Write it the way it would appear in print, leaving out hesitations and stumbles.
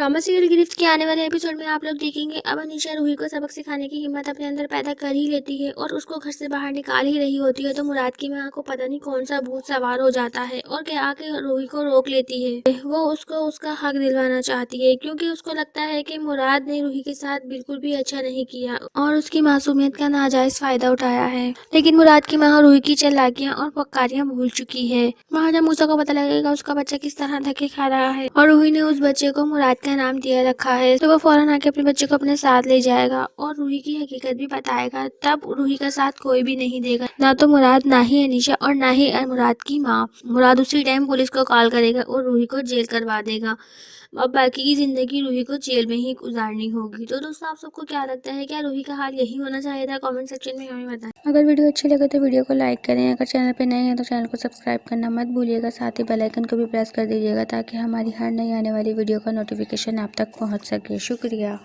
Drama serial गिरफ्त के आने वाले एपिसोड में आप लोग देखेंगे अब अनीशा रूही को सबक सिखाने की हिम्मत अपने अंदर पैदा कर ही लेती है और उसको घर से बाहर निकाल ही रही होती है तो मुराद की माँ को पता नहीं कौन सा भूत सवार हो जाता है और क्या आके रूही को रोक लेती है। वो उसको उसका हक दिलवाना चाहती है क्योंकि उसको लगता है कि मुराद ने रूही के साथ बिल्कुल भी अच्छा नहीं किया और उसकी मासूमियत का नाजायज फायदा उठाया है। लेकिन मुराद की माँ रूही की चालाकियाँ और पक्कारियाँ भूल चुकी है। वहाँ जब मूसा को पता लगेगा उसका बच्चा किस तरह धक्के खा रहा है और रूही ने उस बच्चे को मुराद का नाम दिया रखा है तो वो फौरन आके अपने बच्चे को अपने साथ ले जाएगा और रूही की हकीकत भी बताएगा। तब रूही का साथ कोई भी नहीं देगा, ना तो मुराद, ना ही अनीशा और ना ही मुराद की माँ। मुराद उसी टाइम पुलिस को कॉल करेगा और रूही को जेल करवा देगा। अब बाकी की जिंदगी रूही को जेल में ही गुजारनी होगी। तो दोस्तों आप सबको क्या लगता है, क्या रूही का हाल यही होना चाहिए था? कमेंट सेक्शन में हमें बताएं। अगर वीडियो अच्छी लगे तो वीडियो को लाइक करें, अगर चैनल पे नए हैं तो चैनल को सब्सक्राइब करना मत भूलिएगा, साथ ही बेल आइकन को भी प्रेस कर दीजिएगा ताकि हमारी हर नई आने वाली वीडियो का नोटिफिकेशन आप तक पहुंच सके। शुक्रिया।